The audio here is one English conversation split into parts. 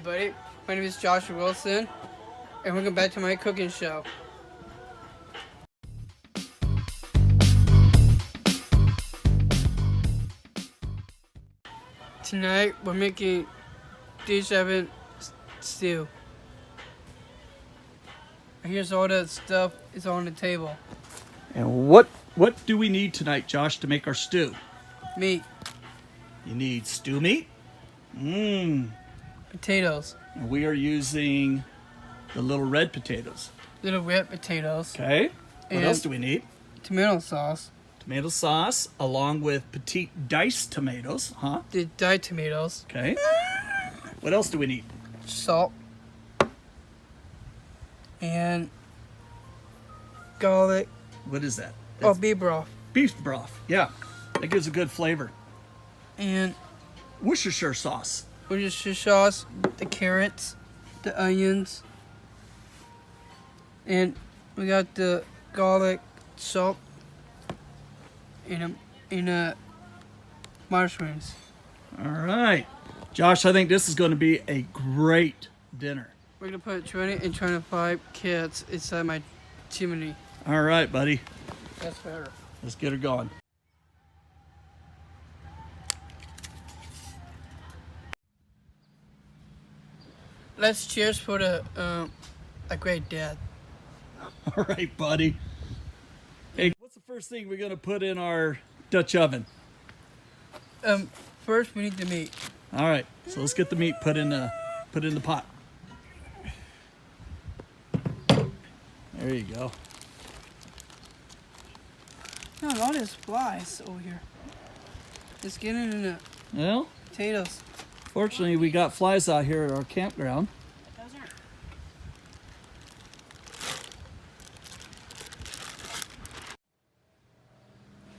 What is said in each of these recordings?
everybody. My name is Joshua Wilson, and welcome back to my cooking show. Tonight, we're making dish oven stew. Here's all the stuff is on the table. And what do we need tonight, Josh, to make our stew? Meat, You need stew meat. potatoes, And we are using the little red potatoes. little red potatoes, Okay. What And- else do we need? tomato sauce, Tomato sauce, along with petite diced tomatoes, huh? the dyed tomatoes, Okay. What else do we need? salt, and garlic. What is that? Oh, beef broth, Beef broth. Yeah, that gives a good flavor. and Worcestershire sauce. Worcestershire sauce, the carrots, the onions, and we got the garlic, salt, and mushrooms. All right. Josh, I think this is going to be a great dinner. We're gonna put 20 and 25 carrots inside my chimney. All right, buddy. That's better. Let's get her going. Let's cheers for the a great dad. All right, buddy. Hey, what's the first thing we're going to put in our Dutch oven? First we need the meat. All right, so let's get the meat put in the pot. There you go. No, all these flies over here. Let's get it in the Well, potatoes. fortunately, we got flies out here at our campground.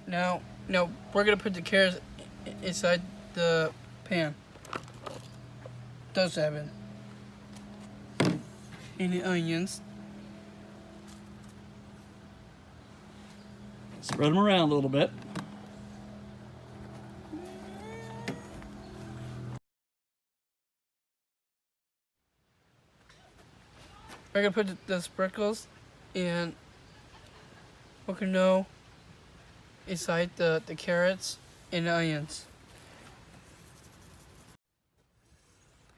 Now we're gonna put the carrots inside the pan. Dutch oven. And the onions. Spread them around a little bit. We're gonna put the sprinkles and oregano inside the carrots and the onions.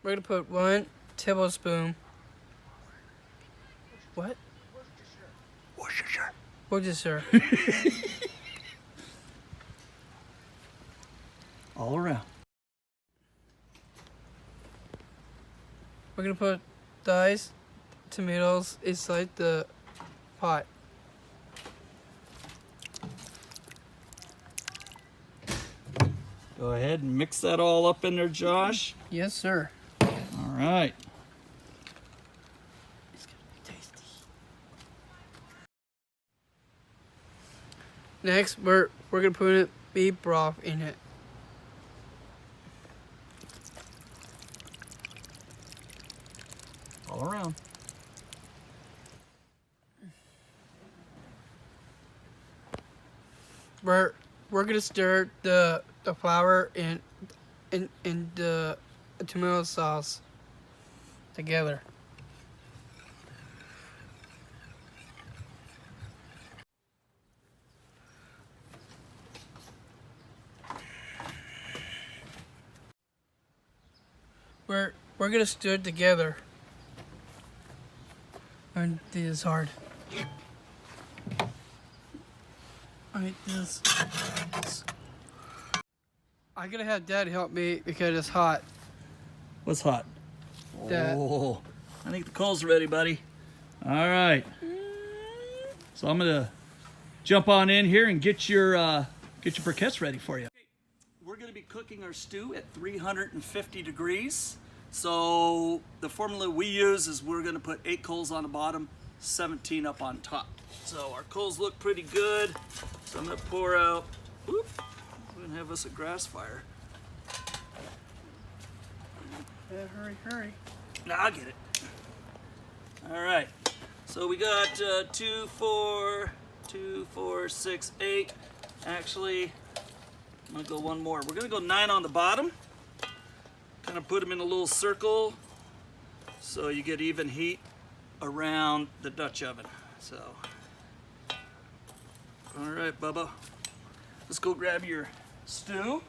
We're gonna put 1 tablespoon. What? Worcestershire. Worcestershire. All around. We're gonna put diced tomatoes inside the pot. Go ahead and mix that all up in there, Josh. Yes, sir. All right. It's gonna be tasty. Next, we're gonna put beef broth in it. All around. We're gonna stir the flour and the tomato sauce together. We're gonna stir it together. And this is hard. Alright, this. I gotta have Dad help me because it's hot. What's hot? That. Oh, I think the coal's ready, buddy. All right. So I'm gonna jump on in here and get your briquettes ready for you. We're gonna be cooking our stew at 350 degrees. So the formula we use is we're gonna put 8 coals on the bottom, 17 up on top. So our coals look pretty good. So I'm gonna pour out. Oop, we're gonna have us a grass fire. Yeah, hurry. Now I'll get it. All right. So we got 2, 4, 6, 8. Actually, I'm gonna go one more. We're gonna go 9 on the bottom. Kind of put them in a little circle so you get even heat around the Dutch oven. So, all right, Bubba, let's go grab your stew.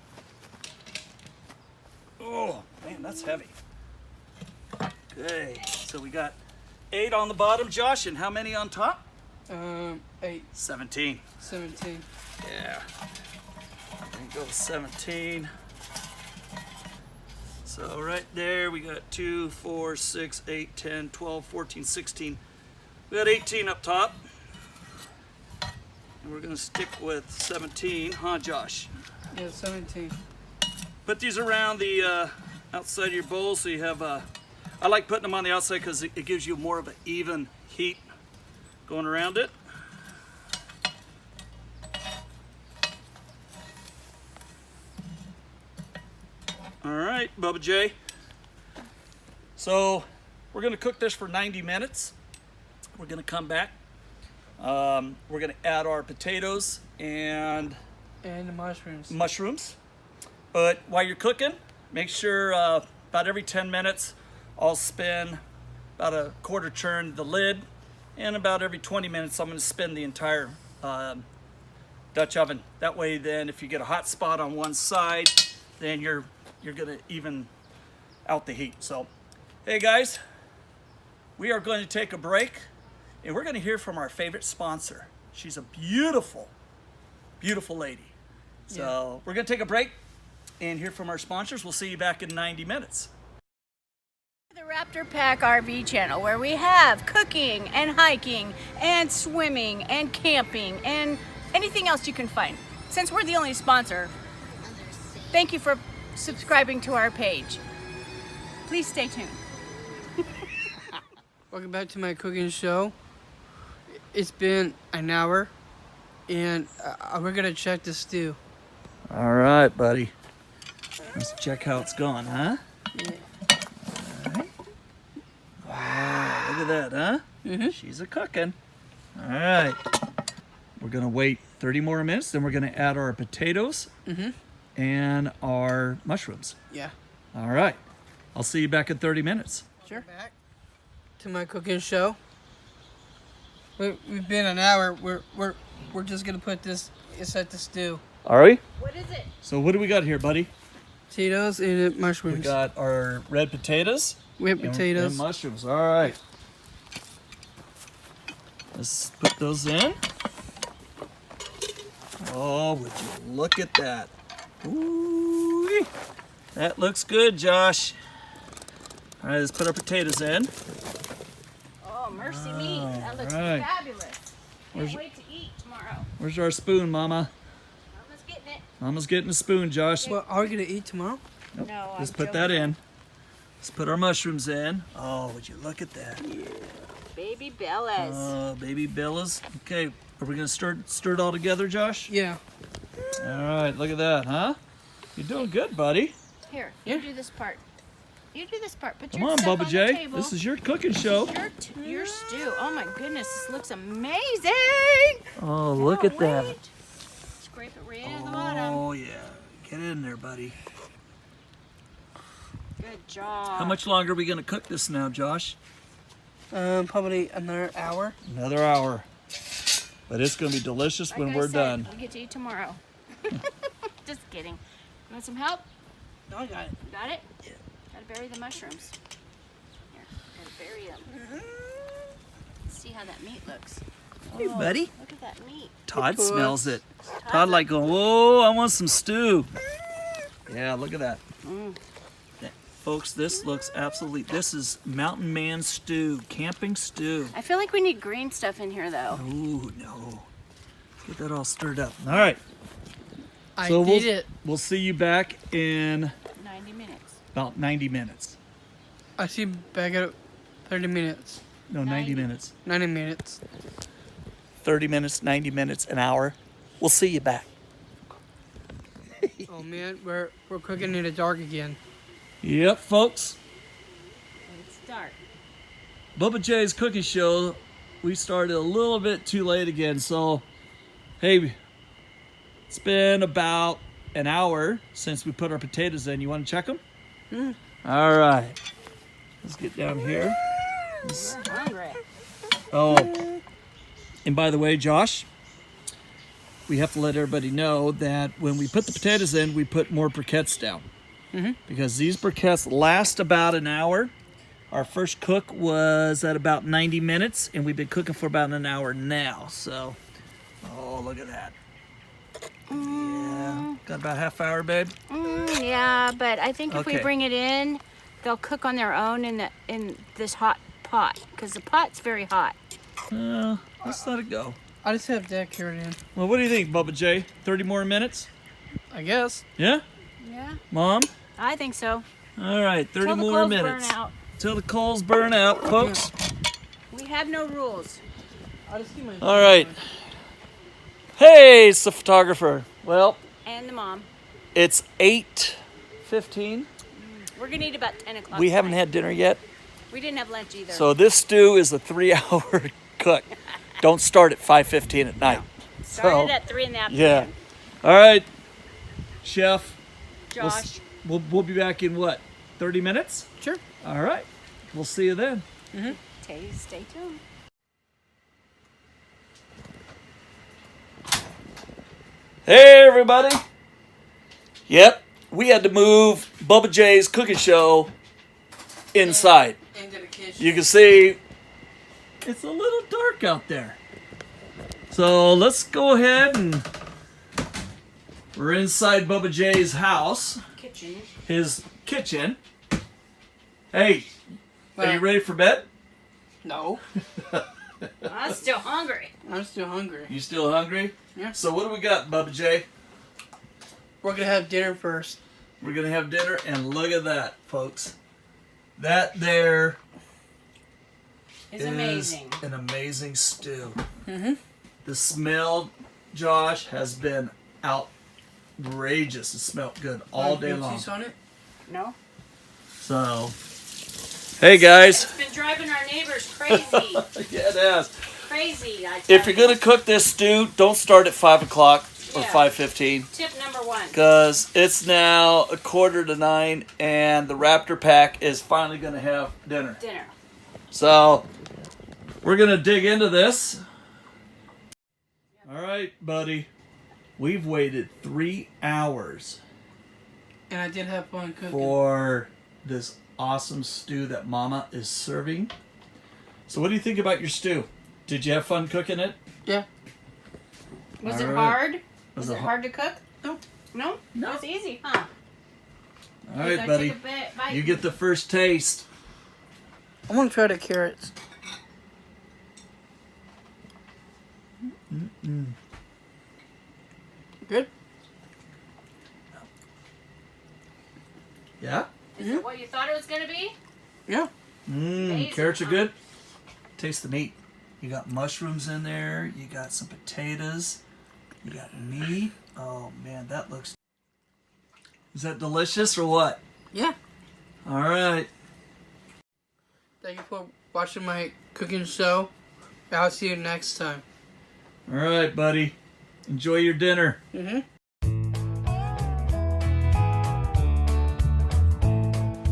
Oh, man, that's heavy. Okay, so we got 8 on the bottom, Josh, and how many on top? 8. 17. 17. Yeah. There you go, 17. So right there, we got 2, 4, 6, 8, 10, 12, 14, 16. We got 18 up top. And we're gonna stick with 17, huh, Josh? Yeah, 17. Put these around the outside of your bowl so you have I like putting them on the outside because it gives you more of an even heat going around it. All right, Bubba J. So we're gonna cook this for 90 minutes. We're gonna come back. We're gonna add our potatoes and the mushrooms. mushrooms. But while you're cooking, make sure about every 10 minutes, I'll spin about a quarter turn the lid, and about every 20 minutes, I'm gonna spin the entire Dutch oven. That way then, if you get a hot spot on one side, then you're gonna even out the heat. So, hey guys, we are going to take a break, and we're gonna hear from our favorite sponsor. She's a beautiful, beautiful lady. So we're gonna take a break and hear from our sponsors. We'll see you back in 90 minutes. The Raptor Pack RV channel, where we have cooking and hiking and swimming and camping and anything else you can find. Since we're the only sponsor, thank you for subscribing to our page. Please stay tuned. Welcome back to my cooking show. It's been an hour, and we're gonna check the stew. All right, buddy. Let's check how it's gone, huh? Yeah. All right. Wow, look at that, huh? Mm-hmm. She's a cooking. All right. We're gonna wait 30 more minutes, then we're gonna add our potatoes and our mushrooms. Yeah. All right. I'll see you back in 30 minutes. Sure. Back to my cooking show. We've been an hour. We're just gonna put this inside the stew. Are we? What is it? So what do we got here, buddy? Potatoes and mushrooms. We got our red potatoes. Whipped potatoes. And mushrooms. All right. Let's put those in. Oh, would you look at that? Ooh, that looks good, Josh. All right, let's put our potatoes in. Oh, mercy me. That looks right. fabulous. Can't wait to eat tomorrow. Where's our spoon, Mama? Mama's getting it. Mama's getting a spoon, Josh. Well, are we gonna eat tomorrow? Nope. No, Let's I'm put that joking. in. Let's put our mushrooms in. Oh, would you look at that? Baby Bellas. Oh, baby Bellas. Okay, are we gonna stir it all together, Josh? Yeah. All right, look at that, huh? You're doing good, buddy. Here, Yeah. you do this part. You do this part. Put Come your on, stuff Bubba on J. the table. This is your cooking show. Your stew. Oh my goodness, this looks amazing. Oh, look at that. Wait. Scrape it right in the bottom. Oh, yeah. Get in there, buddy. Good job. How much longer are we going to cook this now, Josh? Probably another hour. Another hour. But it's going to be delicious Like when I we're said, done. We get to eat tomorrow. Just kidding. You want some help? No, I got it. You got it? Yeah. Gotta bury the mushrooms. Here, gotta bury them. Let's see how that meat looks. Hey, buddy. Look at that meat. Todd Puss. smells it. Todd like going, whoa, I want some stew. Yeah, look at that. Yeah, folks, this looks absolutely, this is Mountain Man stew, camping stew. I feel like we need green stuff in here though. Ooh, no. Get that all stirred up. All right. I So did it. we'll see you back in 90 minutes. about 90 minutes. I see back at 30 minutes. No, 90 90. minutes. 90 minutes. 30 minutes, 90 minutes, an hour. We'll see you back. Oh man, we're cooking in the dark again. Yep, folks. Let's start. Bubba J's cooking show. We started a little bit too late again, so hey, it's been about an hour since we put our potatoes in. You want to check them? All right. Let's get down here. Hungry. Oh, and by the way, Josh, we have to let everybody know that when we put the potatoes in, we put more briquettes down. Because these briquettes last about an hour. Our first cook was at about 90 minutes, and we've been cooking for about an hour now. So, oh, look at that. Yeah, got about a half hour, babe. Yeah, but I think if we Okay. bring it in, they'll cook on their own in this hot pot because the pot's very hot. Let's let it go. I just have that carried in. Well, what do you think, Bubba J? 30 more minutes? I guess. Yeah? Yeah, Mom? I think so. All right, 30 Till the more coals minutes. burn out. Till the coals burn out, folks. We have no rules. I just keep my. All right. Hey, it's the photographer. Well, And the mom. it's 8:15. We're gonna eat about 10 o'clock. We haven't tonight. had dinner yet. We didn't have lunch either. So this stew is a 3-hour cook. Don't start at 5:15 at night. Started at 3 in the afternoon. Yeah. All right, Chef. Josh. We'll be back in what? 30 minutes? Sure. All right. We'll see you then. Stay tuned. Hey, everybody. Yep, we had to move Bubba J's cooking show inside. Into the kitchen. You can see it's a little dark out there. So let's go ahead and we're inside Bubba J's house, Kitchen. his kitchen. Hey, are you Well, ready for bed? No. I'm still hungry. I'm still hungry. You still hungry? Yeah. So what do we got, Bubba J? We're gonna have dinner first. We're gonna have dinner, and look at that, folks. That there It's is amazing. an amazing stew. The smell, Josh, has been outrageous. It smelled good all day Blue long. cheese on it. No? So, hey guys. It's been driving our neighbors crazy. Yeah, it has. Crazy, I tell If you're gonna cook this stew, don't start at 5 o'clock or Yeah. 5:15. Tip number 1. Because it's now 8:45 and the Raptor pack is finally gonna have dinner. Dinner. So, we're gonna dig into this. All right, buddy. We've waited 3 hours And I did have fun cooking. for this awesome stew that Mama is serving. So, what do you think about your stew? Did you have fun cooking it? Yeah. Was All it right. hard? Was Was it it hard to cook? No. No? No. It was easy, huh? All right, I buddy. took a bite. You get the first taste. I want to try the carrots. Good. Yeah? Is it what you thought it was going to be? Yeah. Amazing, Carrots are huh? good. Taste the meat. You got mushrooms in there. You got some potatoes. You got meat. Oh man, that looks. Is that delicious or what? Yeah. All right. Thank you for watching my cooking show. I'll see you next time. All right, buddy. Enjoy your dinner. Mm-hmm.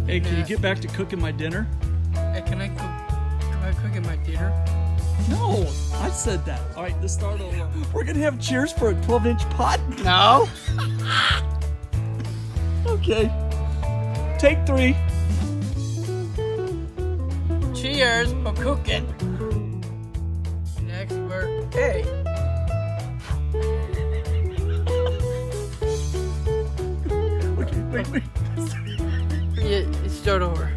Hey, can you get back to cooking my dinner? Hey, can I cooking my dinner? No, I said that. All right, let's start over. We're gonna have cheers for a 12-inch pot. No. Okay. Take 3. Cheers for cooking. Next word. Hey. Okay, wait. Yeah, start over.